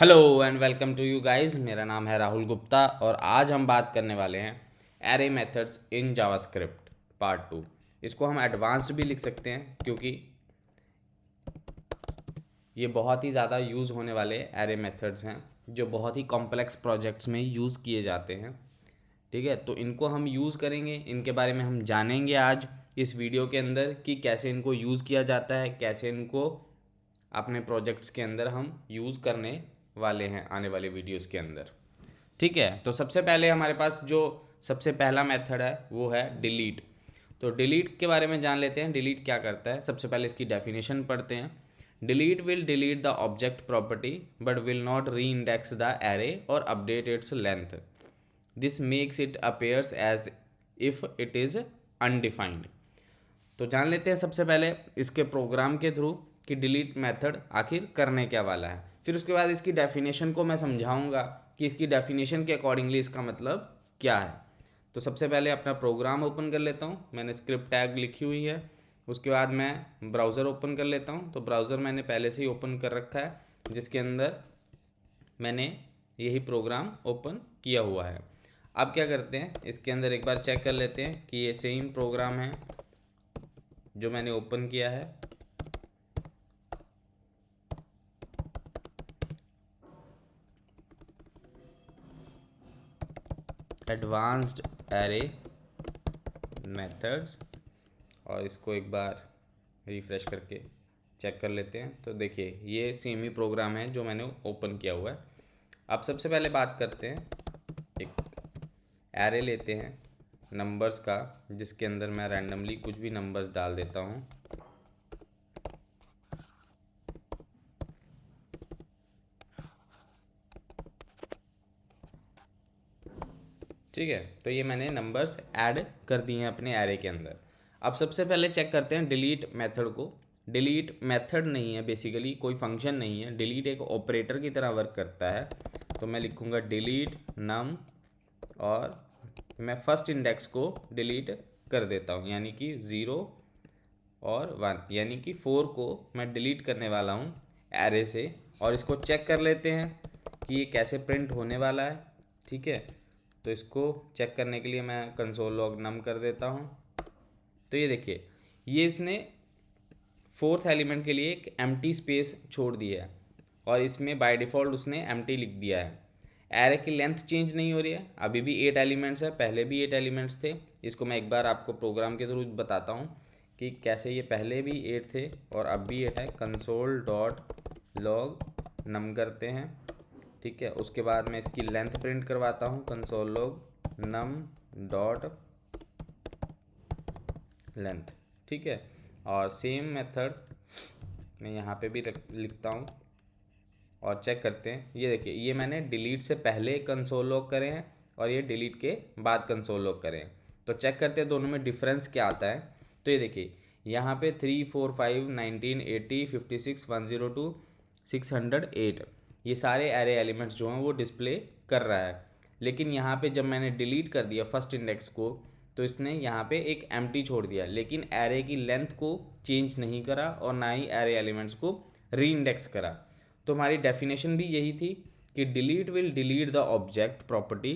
Hello and welcome to you guys. मेरा नाम है राहुल गुप्ता और आज हम बात करने वाले हैं array methods in JavaScript part 2। इसको हम एडवांस्ड भी लिख सकते हैं क्योंकि ये बहुत ही ज़्यादा यूज़ होने वाले एरे मेथड्स हैं जो बहुत ही कॉम्प्लेक्स प्रोजेक्ट्स में यूज़ किए जाते हैं। ठीक है, तो इनको हम यूज़ करेंगे, इनके बारे में हम जानेंगे आज इस वीडियो के अंदर कि कैसे इनको यूज़ किया जाता है, कैसे इनको अपने प्रोजेक्ट्स के अंदर हम यूज़ करने वाले हैं आने वाले वीडियोस के अंदर। ठीक है, तो सबसे पहले हमारे पास जो सबसे पहला मेथड है वो है डिलीट। तो डिलीट के बारे में जान लेते हैं। डिलीट क्या करता है, सबसे पहले इसकी डेफिनेशन पढ़ते हैं। Delete will delete the object property but will not reindex the array or update its length. This makes it appears as if it is undefined. तो जान लेते हैं सबसे पहले इसके प्रोग्राम के थ्रू कि डिलीट मेथड आखिर करने क्या वाला है। फिर उसके बाद इसकी डेफिनेशन को मैं समझाऊंगा कि इसकी डेफिनेशन के अकॉर्डिंगली इसका मतलब क्या है। तो सबसे पहले अपना प्रोग्राम ओपन कर लेता हूँ। मैंने स्क्रिप्ट टैग लिखी हुई है। उसके बाद मैं ब्राउज़र ओपन कर लेता हूँ। तो ब्राउज़र मैंने पहले से ही ओपन कर रखा है जिसके अंदर मैंने यही प्रोग्राम ओपन किया हुआ है। अब क्या करते हैं, इसके अंदर एक बार चेक कर लेते हैं कि ये सेम प्रोग्राम है जो मैंने ओपन किया है। एडवांस्ड एरे मेथड्स, और इसको एक बार रिफ़्रेश करके चेक कर लेते हैं। तो देखिए ये सेम ही प्रोग्राम है जो मैंने ओपन किया हुआ है। अब सबसे पहले बात करते हैं, एक एरे लेते हैं नंबर्स का जिसके अंदर मैं रैंडमली कुछ भी नंबर्स डाल देता हूँ। ठीक है, तो ये मैंने नंबर्स ऐड कर दिए हैं अपने एरे के अंदर। अब सबसे पहले चेक करते हैं डिलीट मेथड को। डिलीट मेथड नहीं है, बेसिकली कोई फंक्शन नहीं है। डिलीट एक ऑपरेटर की तरह वर्क करता है। तो मैं लिखूँगा डिलीट नम और मैं फर्स्ट इंडेक्स को डिलीट कर देता हूँ, यानी कि 0 और 1, यानी कि 4 को मैं डिलीट करने वाला हूँ एरे से। और इसको चेक कर लेते हैं कि ये कैसे प्रिंट होने वाला है। ठीक है, तो इसको चेक करने के लिए मैं कंसोल लॉग नम कर देता हूँ। तो ये देखिए ये इसने फोर्थ एलिमेंट के लिए एक एम्प्टी स्पेस छोड़ दिया है और इसमें बाय डिफ़ॉल्ट उसने एम्प्टी लिख दिया है। एरे की लेंथ चेंज नहीं हो रही है, अभी भी 8 एलिमेंट्स है, पहले भी 8 एलिमेंट्स थे। इसको मैं एक बार आपको प्रोग्राम के थ्रू बताता हूँ कि कैसे ये पहले भी 8 थे और अब भी 8 है। कंसोल डॉट लॉग नम करते हैं। ठीक है, उसके बाद मैं इसकी लेंथ प्रिंट करवाता हूँ, console log num dot length. ठीक है, और सेम मेथड मैं यहाँ पे भी लिखता हूँ और चेक करते हैं। ये देखिए ये मैंने डिलीट से पहले कंसोल लॉग करे हैं और ये डिलीट के बाद कंसोल लॉग करे हैं। तो चेक करते हैं दोनों में डिफरेंस क्या आता है। तो ये देखिए यहाँ पे 3 4 5 19 80 56 102 608 ये सारे एरे एलिमेंट्स जो हैं वो डिस्प्ले कर रहा है। लेकिन यहाँ पे जब मैंने डिलीट कर दिया फर्स्ट इंडेक्स को तो इसने यहाँ पे एक एम्प्टी छोड़ दिया, लेकिन एरे की लेंथ को चेंज नहीं करा और ना ही एरे एलिमेंट्स को री इंडेक्स करा। तो हमारी डेफिनेशन भी यही थी कि delete will delete the object property,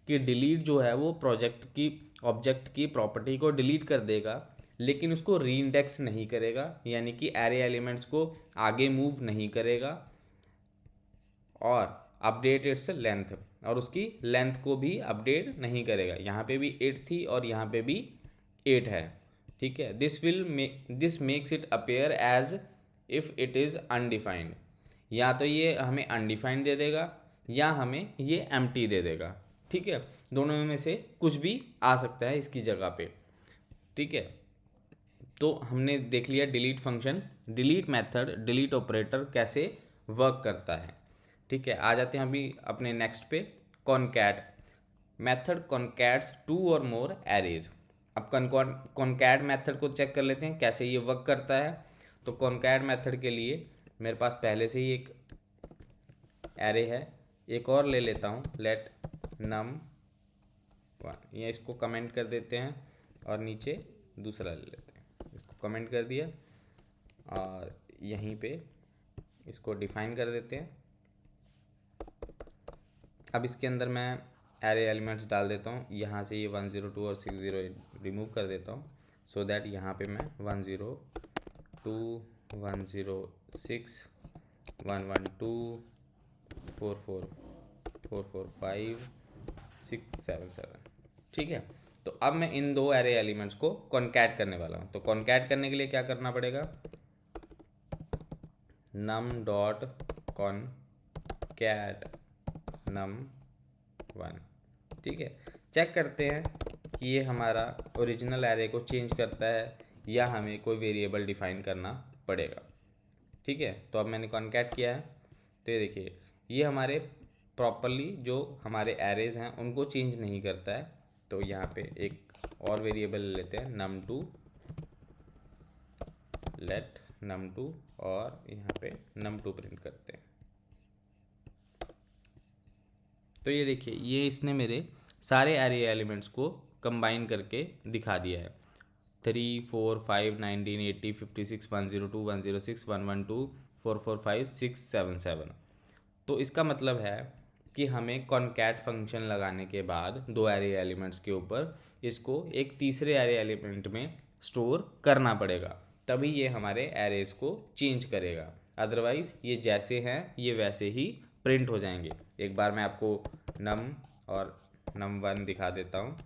कि डिलीट जो है वो प्रोजेक्ट की ऑब्जेक्ट की प्रॉपर्टी को डिलीट कर देगा लेकिन उसको री इंडेक्स नहीं करेगा, यानी कि एरे एलिमेंट्स को आगे मूव नहीं करेगा। और अपडेट इट्स लेंथ, और उसकी लेंथ को भी अपडेट नहीं करेगा। यहाँ पे भी 8 थी और यहाँ पे भी 8 है। ठीक है, this makes it appear as if it is undefined. या तो ये हमें अनडिफाइंड दे देगा या हमें ये एम्प्टी दे देगा। ठीक है, दोनों में से कुछ भी आ सकता है इसकी जगह पे। ठीक है, तो हमने देख लिया delete function, delete method, delete operator कैसे वर्क करता है। ठीक है, आ जाते हैं अभी अपने नेक्स्ट पे। कॉनकैट मेथड कॉनकैट्स टू और मोर एरेज। अब कॉनकैट मेथड को चेक कर लेते हैं कैसे ये वर्क करता है। तो कॉनकैट मेथड के लिए मेरे पास पहले से ही एक एरे है, एक और ले लेता हूँ, लेट नम 1, या इसको कमेंट कर देते हैं और नीचे दूसरा ले लेते हैं। इसको कमेंट कर दिया और यहीं पे इसको डिफाइन कर देते हैं। अब इसके अंदर मैं एरे एलिमेंट्स डाल देता हूँ, यहाँ से ये 102 और 60 रिमूव कर देता हूँ, सो दैट यहाँ पे मैं 102 106 112 44 445 677, ठीक है। तो अब मैं इन दो एरे एलिमेंट्स को कॉन्कैट करने वाला हूँ। तो कॉन्कैट करने के लिए क्या करना पड़ेगा, num डॉट कॉन्कैट num1, ठीक है। चेक करते हैं कि ये हमारा ओरिजिनल एरे को चेंज करता है या हमें कोई वेरिएबल डिफाइन करना पड़ेगा, ठीक है। तो अब मैंने कॉन्कैट किया है, तो ये देखिए ये हमारे प्रॉपरली जो हमारे एरेज हैं उनको चेंज नहीं करता है। तो यहाँ पे एक और वेरिएबल लेते हैं num2, लेट num2, और यहाँ पे num2 प्रिंट करते हैं। तो ये देखिए ये इसने मेरे सारे एरे एलिमेंट्स को कंबाइन करके दिखा दिया है, 3 4 5 19 80 56 102 106 112 445 677। तो इसका मतलब है कि हमें कॉन्कैट फंक्शन लगाने के बाद दो एरे एलिमेंट्स के ऊपर इसको एक तीसरे एरे एलिमेंट में स्टोर करना पड़ेगा, तभी ये हमारे एरेज को चेंज करेगा। अदरवाइज़ ये जैसे हैं ये वैसे ही प्रिंट हो जाएंगे। एक बार मैं आपको num और num1 दिखा देता हूँ।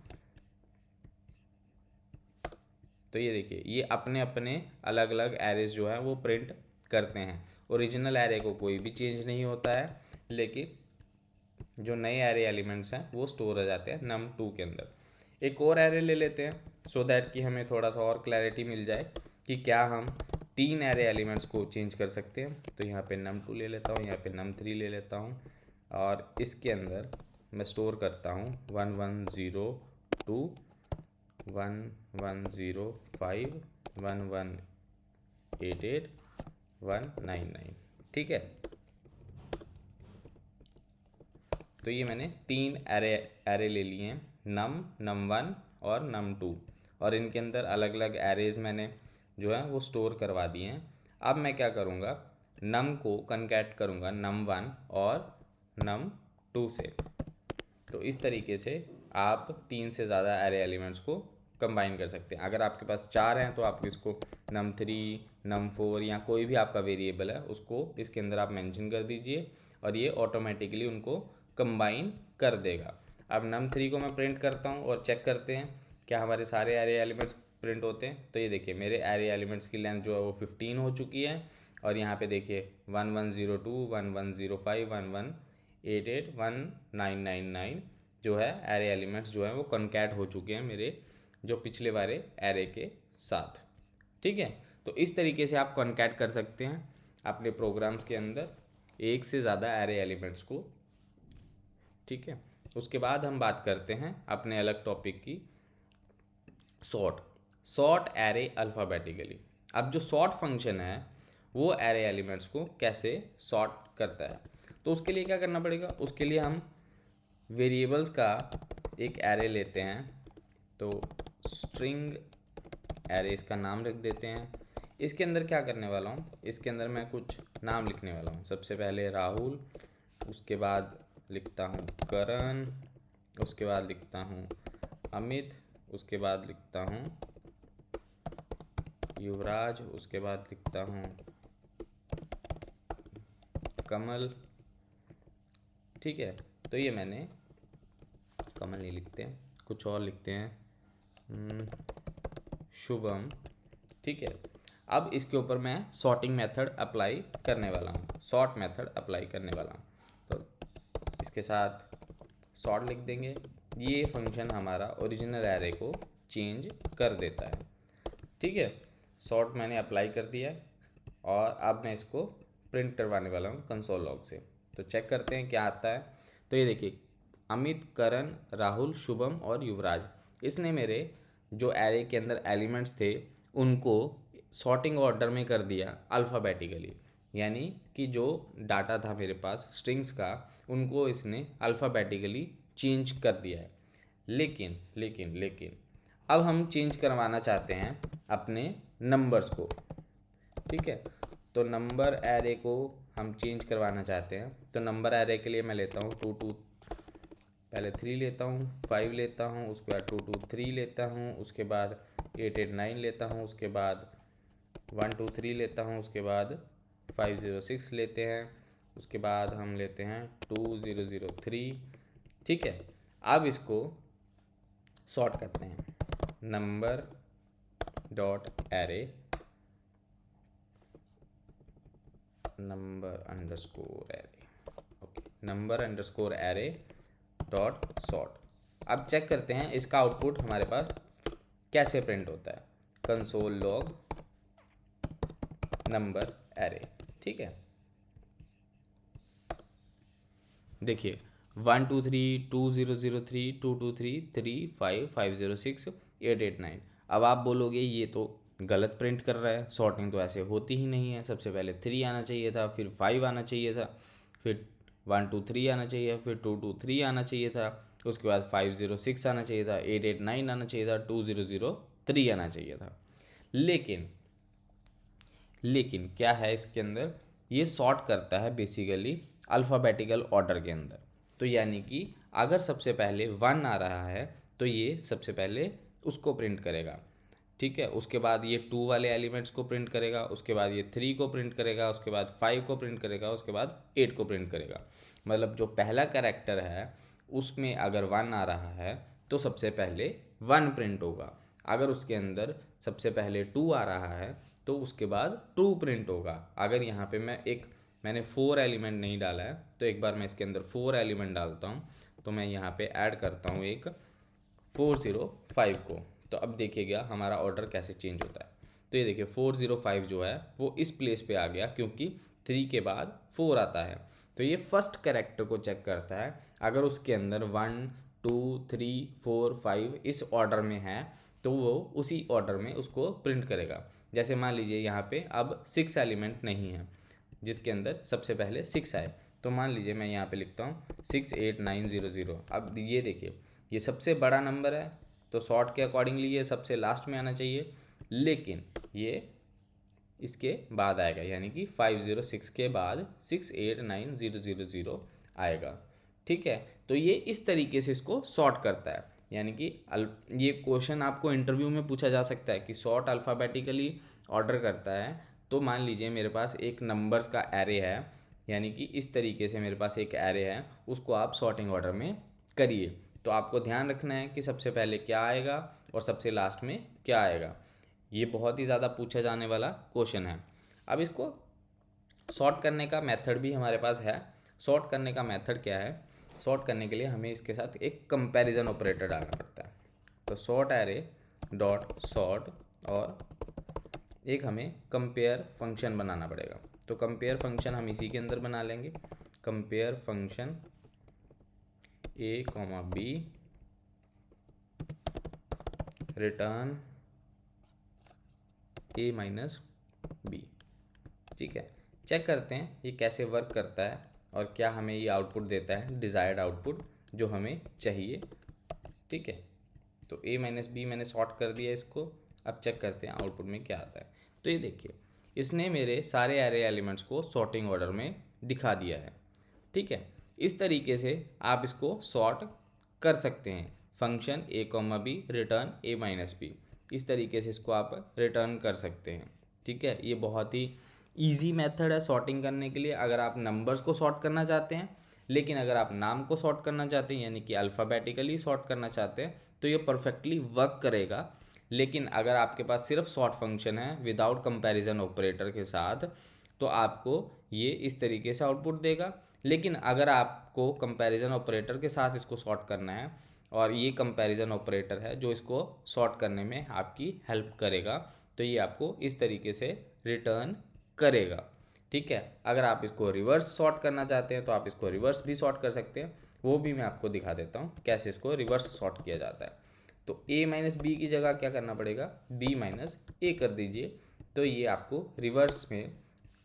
तो ये देखिए ये अपने अपने अलग अलग एरेज जो है वो प्रिंट करते हैं। ओरिजिनल एरे को कोई भी चेंज नहीं होता है, लेकिन जो नए एरे एलिमेंट्स हैं वो स्टोर हो जाते हैं num2 के अंदर। एक और एरे ले लेते हैं सो दैट कि हमें थोड़ा सा और क्लैरिटी मिल जाए कि क्या हम 3 एरे एलिमेंट्स को चेंज कर सकते हैं। तो यहाँ पे num2 ले लेता हूँ, यहाँ पे num3 ले लेता हूँ, और इसके अंदर मैं स्टोर करता हूँ 1102 1105 1188 199, ठीक है। तो ये मैंने 3 एरे ले लिए हैं, num1 और num2, और इनके अंदर अलग अलग एरेज मैंने जो है वो स्टोर करवा दिए हैं। अब मैं क्या करूँगा, num को कन्कैट करूँगा num1 और num2 से। तो इस तरीके से आप 3 से ज़्यादा एरे एलिमेंट्स को कंबाइन कर सकते हैं। अगर आपके पास 4 हैं तो आप इसको num3 num4 या कोई भी आपका वेरिएबल है उसको इसके अंदर आप मेंशन कर दीजिए और ये ऑटोमेटिकली उनको कंबाइन कर देगा। अब num3 को मैं प्रिंट करता हूँ और चेक करते हैं क्या हमारे सारे एरे एलिमेंट्स प्रिंट होते हैं। तो ये देखिए मेरे एरे एलिमेंट्स की लेंथ जो है वो 15 हो चुकी है, और यहाँ पे देखिए 1102 1105 1188 1999 जो है एरे एलिमेंट्स जो है वो कॉन्कैट हो चुके हैं मेरे जो पिछले वाले एरे के साथ, ठीक है। तो इस तरीके से आप कॉन्कैट कर सकते हैं अपने प्रोग्राम्स के अंदर एक से ज़्यादा एरे एलिमेंट्स को, ठीक है। उसके बाद हम बात करते हैं अपने अलग टॉपिक की, सॉर्ट एरे अल्फ़ाबेटिकली। अब जो सॉर्ट फंक्शन है वो एरे एलिमेंट्स को कैसे सॉर्ट करता है, तो उसके लिए क्या करना पड़ेगा, उसके लिए हम वेरिएबल्स का एक एरे लेते हैं। तो स्ट्रिंग एरे इसका नाम रख देते हैं। इसके अंदर क्या करने वाला हूँ, इसके अंदर मैं कुछ नाम लिखने वाला हूँ। सबसे पहले राहुल, उसके बाद लिखता हूँ करण, उसके बाद लिखता हूँ अमित, उसके बाद लिखता हूँ युवराज, उसके बाद लिखता हूँ कमल, ठीक है। तो ये मैंने कमल नहीं लिखते हैं, कुछ और लिखते हैं शुभम, ठीक है। अब इसके ऊपर मैं सॉर्टिंग मेथड अप्लाई करने वाला हूँ, सॉर्ट मेथड अप्लाई करने वाला हूँ। तो इसके साथ सॉर्ट लिख देंगे। ये फंक्शन हमारा ओरिजिनल एरे को चेंज कर देता है, ठीक है। सॉर्ट मैंने अप्लाई कर दिया और अब मैं इसको प्रिंट करवाने वाला हूँ कंसोल लॉग से। तो चेक करते हैं क्या आता है। तो ये देखिए अमित, करण, राहुल, शुभम और युवराज, इसने मेरे जो एरे के अंदर एलिमेंट्स थे उनको सॉर्टिंग ऑर्डर में कर दिया अल्फ़ाबेटिकली, यानी कि जो डाटा था मेरे पास स्ट्रिंग्स का उनको इसने अल्फ़ाबेटिकली चेंज कर दिया है। लेकिन लेकिन लेकिन अब हम चेंज करवाना चाहते हैं अपने नंबर्स को, ठीक है। तो नंबर एरे को हम चेंज करवाना चाहते हैं। तो नंबर एरे के लिए मैं लेता हूँ 2 2 पहले 3 लेता हूँ, 5 लेता हूँ, उसके बाद 2 2 3 लेता हूँ, उसके बाद 8 8 9 लेता हूँ, उसके बाद 1 2 3 लेता हूँ, उसके बाद 5 0 6 लेते हैं, उसके बाद हम लेते हैं 2 0 0 3। ठीक है, अब इसको सॉर्ट करते हैं। Number dot array, number underscore array, okay, number underscore array dot sort. अब चेक करते हैं इसका आउटपुट हमारे पास कैसे प्रिंट होता है। Console log number array. ठीक है, देखिए 1 2 3 2 0 0 3 2 2 3 3 5 5 0 6 8 8 9। अब आप बोलोगे ये तो गलत प्रिंट कर रहा है, सॉर्टिंग तो ऐसे होती ही नहीं है। सबसे पहले 3 आना चाहिए था, फिर 5 आना चाहिए था, फिर 1 2 3 आना चाहिए, फिर 2 2 3 आना चाहिए था, उसके बाद 5 0 6 आना चाहिए था, 8 8 9 आना चाहिए था, 2 0 0 3 आना चाहिए था। लेकिन क्या है इसके अंदर, ये सॉर्ट करता है बेसिकली अल्फ़ाबेटिकल ऑर्डर के अंदर। तो यानी कि अगर सबसे पहले 1 आ रहा है तो ये सबसे पहले उसको प्रिंट करेगा। ठीक है, उसके बाद ये 2 वाले एलिमेंट्स को प्रिंट करेगा, उसके बाद ये 3 को प्रिंट करेगा, उसके बाद 5 को प्रिंट करेगा, उसके बाद 8 को प्रिंट करेगा। मतलब जो पहला कैरेक्टर है उसमें अगर 1 आ रहा है तो सबसे पहले 1 प्रिंट होगा। अगर उसके अंदर सबसे पहले 2 आ रहा है तो उसके बाद 2 प्रिंट होगा। अगर यहाँ पे मैंने 4 एलिमेंट नहीं डाला है तो एक बार मैं इसके अंदर 4 एलिमेंट डालता हूँ। तो मैं यहाँ पे ऐड करता हूँ एक 405 को। तो अब देखिएगा हमारा ऑर्डर कैसे चेंज होता है। तो ये देखिए 405 जो है वो इस प्लेस पे आ गया क्योंकि 3 के बाद 4 आता है। तो ये फर्स्ट कैरेक्टर को चेक करता है, अगर उसके अंदर 1 2 3 4 5 इस ऑर्डर में है तो वो उसी ऑर्डर में उसको प्रिंट करेगा। जैसे मान लीजिए यहाँ पे अब 6 एलिमेंट नहीं है जिसके अंदर सबसे पहले 6 आए, तो मान लीजिए मैं यहाँ पे लिखता हूँ 6 8 9 0 0। अब ये देखिए ये सबसे बड़ा नंबर है तो सॉर्ट के अकॉर्डिंगली ये सबसे लास्ट में आना चाहिए, लेकिन ये इसके बाद आएगा, यानी कि 506 के बाद 6 8 9 0 0 0 आएगा। ठीक है, तो ये इस तरीके से इसको सॉर्ट करता है। यानी कि ये क्वेश्चन आपको इंटरव्यू में पूछा जा सकता है कि सॉर्ट अल्फ़ाबेटिकली ऑर्डर करता है। तो मान लीजिए मेरे पास एक नंबर्स का एरे है, यानी कि इस तरीके से मेरे पास एक एरे है, उसको आप सॉर्टिंग ऑर्डर में करिए। तो आपको ध्यान रखना है कि सबसे पहले क्या आएगा और सबसे लास्ट में क्या आएगा। ये बहुत ही ज़्यादा पूछा जाने वाला क्वेश्चन है। अब इसको सॉर्ट करने का मेथड भी हमारे पास है। सॉर्ट करने का मेथड क्या है, सॉर्ट करने के लिए हमें इसके साथ एक कंपैरिजन ऑपरेटर डालना पड़ता है। तो सॉर्ट एरे डॉट सॉर्ट और एक हमें कंपेयर फंक्शन बनाना पड़ेगा। तो कंपेयर फंक्शन हम इसी के अंदर बना लेंगे। Compare function a, b return a minus B. ठीक है, चेक करते हैं ये कैसे वर्क करता है और क्या हमें ये आउटपुट देता है, डिज़ायर्ड आउटपुट जो हमें चाहिए। ठीक है, तो a माइनस बी मैंने सॉर्ट कर दिया इसको। अब चेक करते हैं आउटपुट में क्या आता है। तो ये देखिए इसने मेरे सारे एरे एलिमेंट्स को सॉर्टिंग ऑर्डर में दिखा दिया है। ठीक है, इस तरीके से आप इसको सॉर्ट कर सकते हैं। Function a, b return a minus B, इस तरीके से इसको आप रिटर्न कर सकते हैं। ठीक है, ये बहुत ही ईजी मेथड है सॉर्टिंग करने के लिए अगर आप नंबर्स को सॉर्ट करना चाहते हैं। लेकिन अगर आप नाम को सॉर्ट करना चाहते हैं यानी कि अल्फ़ाबेटिकली सॉर्ट करना चाहते हैं तो ये परफेक्टली वर्क करेगा। लेकिन अगर आपके पास सिर्फ सॉर्ट फंक्शन है विदाउट कंपैरिजन ऑपरेटर के साथ तो आपको ये इस तरीके से आउटपुट देगा। लेकिन अगर आपको कंपैरिजन ऑपरेटर के साथ इसको सॉर्ट करना है और ये कंपैरिजन ऑपरेटर है जो इसको सॉर्ट करने में आपकी हेल्प करेगा, तो ये आपको इस तरीके से रिटर्न करेगा। ठीक है, अगर आप इसको रिवर्स सॉर्ट करना चाहते हैं तो आप इसको रिवर्स भी सॉर्ट कर सकते हैं, वो भी मैं आपको दिखा देता हूँ कैसे इसको रिवर्स सॉर्ट किया जाता है। तो a माइनस बी की जगह क्या करना पड़ेगा, b माइनस ए कर दीजिए, तो ये आपको रिवर्स में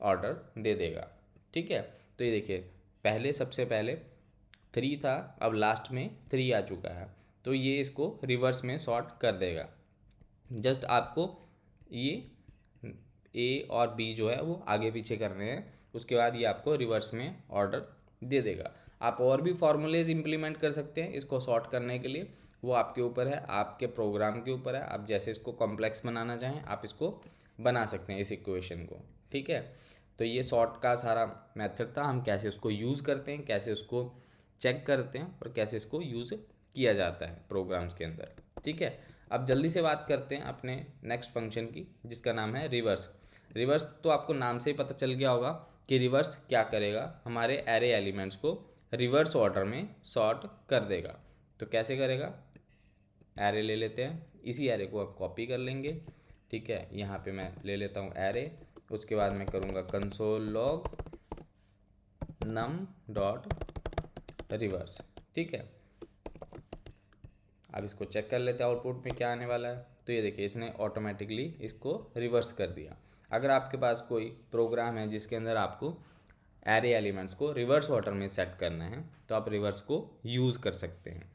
ऑर्डर दे देगा। ठीक है, तो ये देखिए पहले सबसे पहले 3 था, अब लास्ट में 3 आ चुका है, तो ये इसको रिवर्स में सॉर्ट कर देगा। जस्ट आपको ये ए और बी जो है वो आगे पीछे करने हैं, उसके बाद ये आपको रिवर्स में ऑर्डर दे देगा। आप और भी फॉर्मूलेज इंप्लीमेंट कर सकते हैं इसको सॉर्ट करने के लिए, वो आपके ऊपर है, आपके प्रोग्राम के ऊपर है। आप जैसे इसको कॉम्प्लेक्स बनाना चाहें आप इसको बना सकते हैं इस इक्वेशन को, ठीक है। तो ये सॉर्ट का सारा मेथड था, हम कैसे उसको यूज़ करते हैं, कैसे उसको चेक करते हैं और कैसे इसको यूज़ किया जाता है प्रोग्राम्स के अंदर, ठीक है। अब जल्दी से बात करते हैं अपने नेक्स्ट फंक्शन की, जिसका नाम है रिवर्स। रिवर्स तो आपको नाम से ही पता चल गया होगा कि रिवर्स क्या करेगा, हमारे एरे एलिमेंट्स को रिवर्स ऑर्डर में सॉर्ट कर देगा। तो कैसे करेगा, एरे ले लेते हैं, इसी एरे को आप कॉपी कर लेंगे, ठीक है। यहाँ पे मैं ले लेता हूँ एरे, उसके बाद मैं करूँगा console log num dot reverse, ठीक है। अब इसको चेक कर लेते हैं आउटपुट में क्या आने वाला है। तो ये देखिए इसने ऑटोमेटिकली इसको रिवर्स कर दिया। अगर आपके पास कोई प्रोग्राम है जिसके अंदर आपको एरे एलिमेंट्स को रिवर्स ऑर्डर में सेट करना है तो आप रिवर्स को यूज़ कर सकते हैं,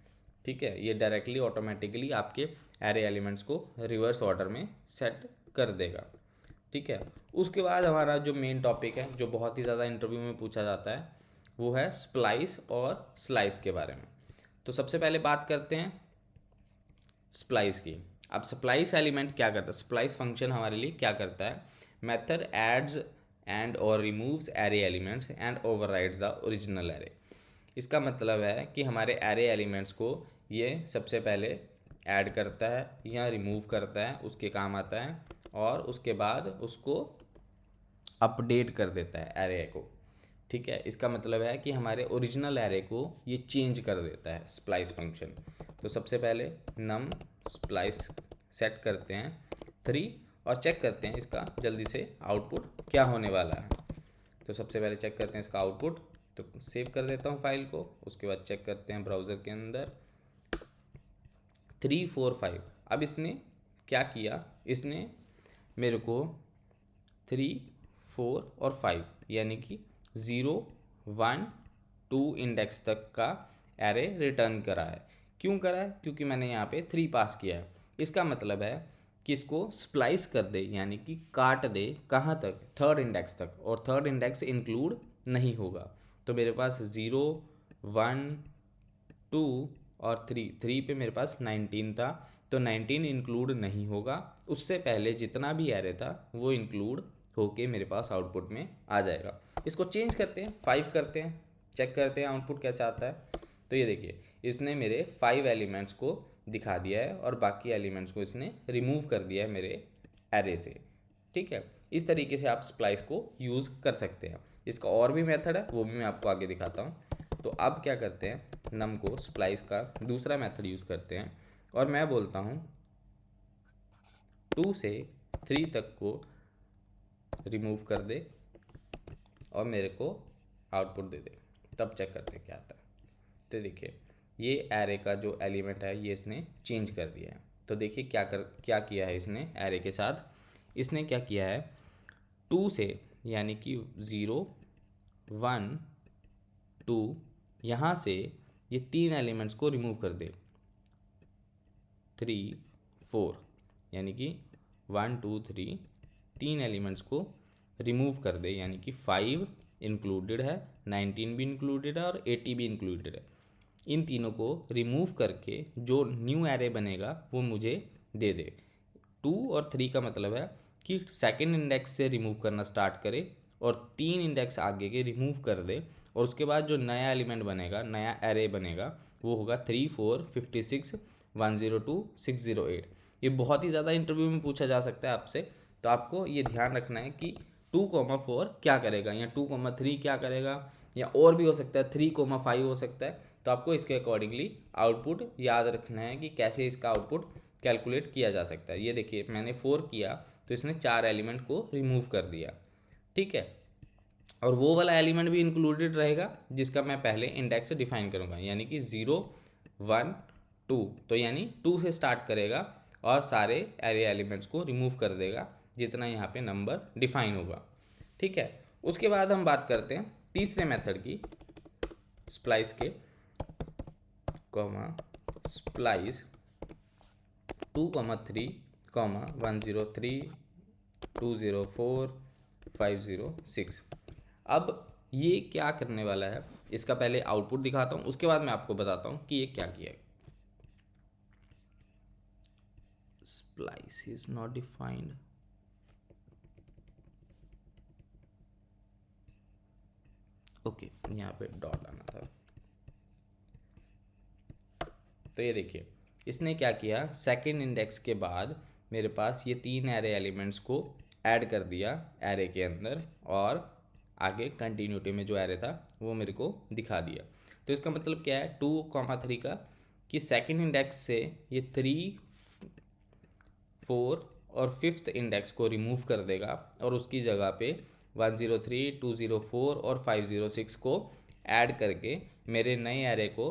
ठीक है। ये डायरेक्टली ऑटोमेटिकली आपके एरे एलिमेंट्स को रिवर्स ऑर्डर में सेट कर देगा, ठीक है। उसके बाद हमारा जो मेन टॉपिक है जो बहुत ही ज़्यादा इंटरव्यू में पूछा जाता है वो है स्प्लाइस और स्लाइस के बारे में। तो सबसे पहले बात करते हैं स्प्लाइस की। अब स्प्लाइस एलिमेंट क्या करता है, स्प्लाइस फंक्शन हमारे लिए क्या करता है, मेथड एड्स एंड और removes array elements and overrides the original array. इसका मतलब है कि हमारे एरे एलिमेंट्स को ये सबसे पहले ऐड करता है या रिमूव करता है, उसके काम आता है, और उसके बाद उसको अपडेट कर देता है एरे को, ठीक है। इसका मतलब है कि हमारे ओरिजिनल एरे को ये चेंज कर देता है स्प्लाइस फंक्शन। तो सबसे पहले नम स्प्लाइस सेट करते हैं 3 और चेक करते हैं इसका जल्दी से आउटपुट क्या होने वाला है। तो सबसे पहले चेक करते हैं इसका आउटपुट, तो सेव कर देता हूँ फाइल को। उसके बाद चेक करते हैं ब्राउज़र के अंदर 3 4 5। अब इसने क्या किया, इसने मेरे को 3 4 और 5 यानी कि 0 1 2 इंडेक्स तक का एरे रिटर्न करा है। क्यों करा है, क्योंकि मैंने यहाँ पे 3 पास किया है। इसका मतलब है कि इसको स्प्लाइस कर दे यानी कि काट दे, कहाँ तक, थर्ड इंडेक्स तक, और थर्ड इंडेक्स इंक्लूड नहीं होगा। तो मेरे पास 0 1 2 और 3 पे मेरे पास 19 था, तो 19 इंक्लूड नहीं होगा। उससे पहले जितना भी एरे था वो इंक्लूड होके मेरे पास आउटपुट में आ जाएगा। इसको चेंज करते हैं, 5 करते हैं, चेक करते हैं आउटपुट कैसा आता है। तो ये देखिए इसने मेरे 5 एलिमेंट्स को दिखा दिया है और बाकी एलिमेंट्स को इसने रिमूव कर दिया है मेरे एरे से, ठीक है। इस तरीके से आप स्प्लाइस को यूज़ कर सकते हैं। इसका और भी मेथड है, वो भी मैं आपको आगे दिखाता हूँ। तो अब क्या करते हैं, नम को स्प्लाइस का दूसरा मेथड यूज़ करते हैं और मैं बोलता हूँ 2 से 3 तक को रिमूव कर दे और मेरे को आउटपुट दे दे, तब चेक करते हैं क्या आता है। तो देखिए ये एरे का जो एलिमेंट है ये इसने चेंज कर दिया है। तो देखिए क्या किया है इसने एरे के साथ, इसने क्या किया है 2 से यानी कि 0 1 2 यहाँ से ये 3 एलिमेंट्स को रिमूव कर दे, 3 4 यानी कि 1 2 3 3 एलिमेंट्स को रिमूव कर दे, यानी कि 5 इंक्लूडेड है, 19 भी इंक्लूडेड है और 80 भी इंक्लूडेड है। इन तीनों को रिमूव करके जो न्यू एरे बनेगा वो मुझे दे दे। 2 और 3 का मतलब है कि सेकंड इंडेक्स से रिमूव करना स्टार्ट करे और 3 इंडेक्स आगे के रिमूव कर दे, और उसके बाद जो नया एलिमेंट बनेगा, नया एरे बनेगा, वो होगा 3 4 56 102 608। ये बहुत ही ज़्यादा इंटरव्यू में पूछा जा सकता है आपसे, तो आपको ये ध्यान रखना है कि 2,4 क्या करेगा या 2,3 क्या करेगा, या और भी हो सकता है 3,5 हो सकता है। तो आपको इसके अकॉर्डिंगली आउटपुट याद रखना है कि कैसे इसका आउटपुट कैलकुलेट किया जा सकता है। ये देखिए मैंने 4 किया तो इसने 4 एलिमेंट को रिमूव कर दिया, ठीक है। और वो वाला एलिमेंट भी इंक्लूडेड रहेगा जिसका मैं पहले इंडेक्स डिफाइन करूँगा, यानी कि 0 1 2। तो यानी 2 से स्टार्ट करेगा और सारे एरे एलिमेंट्स को रिमूव कर देगा जितना यहाँ पे नंबर डिफाइन होगा, ठीक है। उसके बाद हम बात करते हैं तीसरे मेथड की, स्प्लाइस के, स्प्लाइस 2,3, 103 204 506। अब ये क्या करने वाला है, इसका पहले आउटपुट दिखाता हूँ, उसके बाद मैं आपको बताता हूँ कि ये क्या किया है। Splice is not defined. Okay, यहाँ पे डॉट आना था। तो ये देखिए इसने क्या किया, सेकंड इंडेक्स के बाद मेरे पास ये 3 एरे एलिमेंट्स को ऐड कर दिया एरे के अंदर, और आगे कंटिन्यूटी में जो एरे था वो मेरे को दिखा दिया। तो इसका मतलब क्या है 2,3 का, कि सेकंड इंडेक्स से ये 3, 4 और फिफ्थ इंडेक्स को रिमूव कर देगा और उसकी जगह पे 103, 204 और 506 को ऐड करके मेरे नए एरे को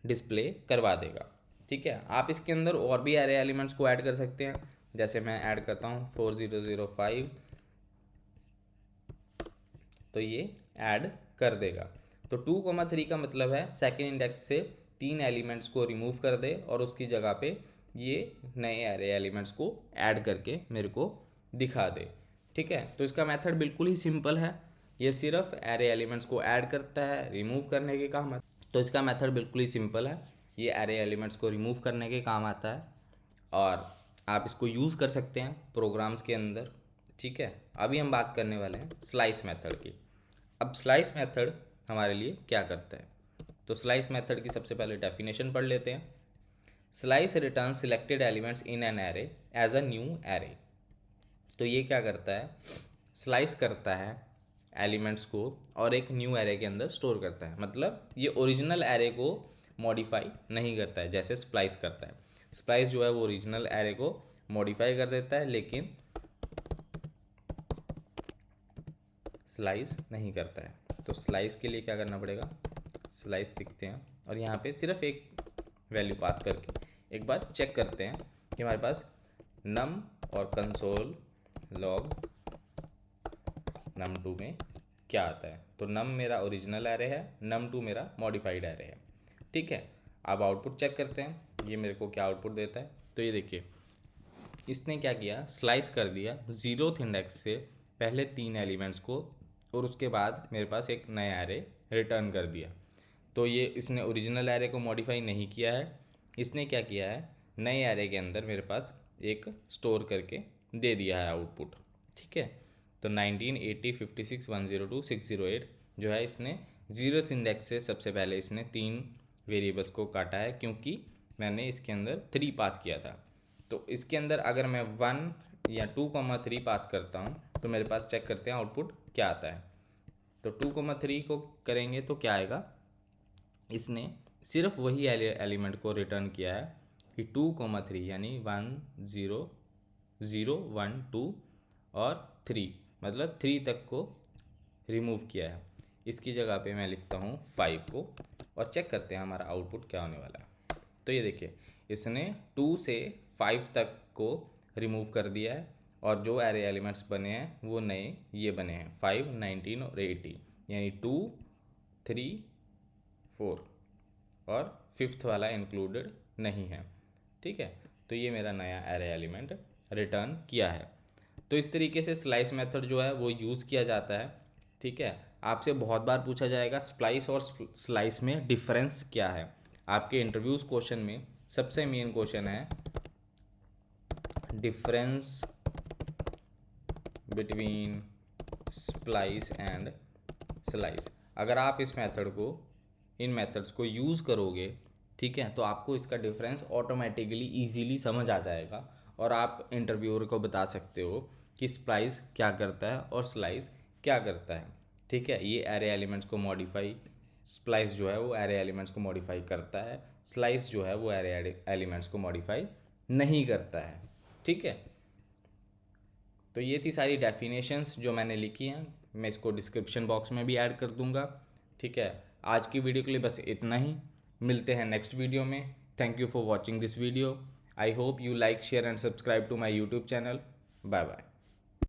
डिस्प्ले करवा देगा। ठीक है, आप इसके अंदर और भी एरे एलिमेंट्स को ऐड कर सकते हैं, जैसे मैं ऐड करता हूँ 4005, तो ये ऐड कर देगा। तो 2,3 का मतलब है सेकेंड इंडेक्स से 3 एलिमेंट्स को रिमूव कर दे और उसकी जगह पे ये नए एरे एलिमेंट्स को ऐड करके मेरे को दिखा दे। ठीक है, तो इसका मेथड बिल्कुल ही सिंपल है, ये सिर्फ एरे एलिमेंट्स को ऐड करता है, रिमूव करने के काम। तो इसका मेथड बिल्कुल ही सिंपल है, ये एरे एलिमेंट्स को रिमूव करने के काम आता है और आप इसको यूज़ कर सकते हैं प्रोग्राम्स के अंदर। ठीक है, अभी हम बात करने वाले हैं स्लाइस मेथड की। अब स्लाइस मेथड हमारे लिए क्या करता है, तो स्लाइस मेथड की सबसे पहले डेफिनेशन पढ़ लेते हैं। Slice return selected elements in an array as a new array. तो ये क्या करता है, स्लाइस करता है एलिमेंट्स को और एक न्यू एरे के अंदर स्टोर करता है। मतलब ये ओरिजिनल एरे को मॉडिफाई नहीं करता है जैसे स्प्लाइस करता है। स्प्लाइस जो है वो ओरिजिनल एरे को मॉडिफाई कर देता है, लेकिन स्लाइस नहीं करता है। तो स्लाइस के लिए क्या करना पड़ेगा, स्लाइस दिखते हैं और यहाँ पे सिर्फ एक वैल्यू पास करके एक बार चेक करते हैं कि हमारे पास नम और कंसोल लॉग num2 में क्या आता है। तो num मेरा ओरिजिनल एरे है, num2 मेरा मॉडिफाइड एरे है। ठीक है, अब आउटपुट चेक करते हैं, ये मेरे को क्या आउटपुट देता है। तो ये देखिए इसने क्या किया, स्लाइस कर दिया 0th इंडेक्स से पहले 3 एलिमेंट्स को और उसके बाद मेरे पास एक नया एरे रिटर्न कर दिया। तो ये इसने ओरिजिनल एरे को मॉडिफाई नहीं किया है, इसने क्या किया है नए एरे के अंदर मेरे पास एक स्टोर करके दे दिया है आउटपुट। ठीक है, तो 19, 80, 56, 102, 608 जो है इसने 0th इंडेक्स से सबसे पहले इसने 3 वेरिएबल्स को काटा है, क्योंकि मैंने इसके अंदर 3 पास किया था। तो इसके अंदर अगर मैं 1 या 2,3 पास करता हूँ तो मेरे पास चेक करते हैं आउटपुट क्या आता है। तो 2,3 को करेंगे तो क्या आएगा, इसने सिर्फ वही एलिमेंट को रिटर्न किया है कि 2,3 यानी 1 0 0 1 2 और 3, मतलब 3 तक को रिमूव किया है। इसकी जगह पे मैं लिखता हूँ 5 को और चेक करते हैं हमारा आउटपुट क्या होने वाला है। तो ये देखिए इसने 2 से 5 तक को रिमूव कर दिया है और जो एरे एलिमेंट्स बने हैं वो नए ये बने हैं 5, 19 और 80, यानी 2, 3, 4 और फिफ्थ वाला इंक्लूडेड नहीं है। ठीक है, तो ये मेरा नया एरे एलिमेंट रिटर्न किया है। तो इस तरीके से स्लाइस मेथड जो है वो यूज़ किया जाता है। ठीक है, आपसे बहुत बार पूछा जाएगा स्प्लाइस और स्लाइस में डिफरेंस क्या है। आपके इंटरव्यूज क्वेश्चन में सबसे मेन क्वेश्चन है difference between splice and slice. अगर आप इस मेथड को, इन मेथड्स को यूज़ करोगे, ठीक है, तो आपको इसका डिफरेंस ऑटोमेटिकली ईजीली समझ आ जाएगा और आप इंटरव्यूअर को बता सकते हो कि स्प्लाइस क्या करता है और स्लाइस क्या करता है। ठीक है, ये एरे एलिमेंट्स को मॉडिफाई, स्प्लाइस जो है वो एरे एलिमेंट्स को मॉडिफाई करता है, स्लाइस जो है वो एरे एलिमेंट्स को मॉडिफाई नहीं करता है। ठीक है, तो ये थी सारी डेफिनेशंस जो मैंने लिखी हैं, मैं इसको डिस्क्रिप्शन बॉक्स में भी ऐड कर दूंगा। ठीक है, आज की वीडियो के लिए बस इतना ही, मिलते हैं नेक्स्ट वीडियो में। Thank you for watching this video. I hope you like, share and subscribe to my YouTube channel. Bye bye.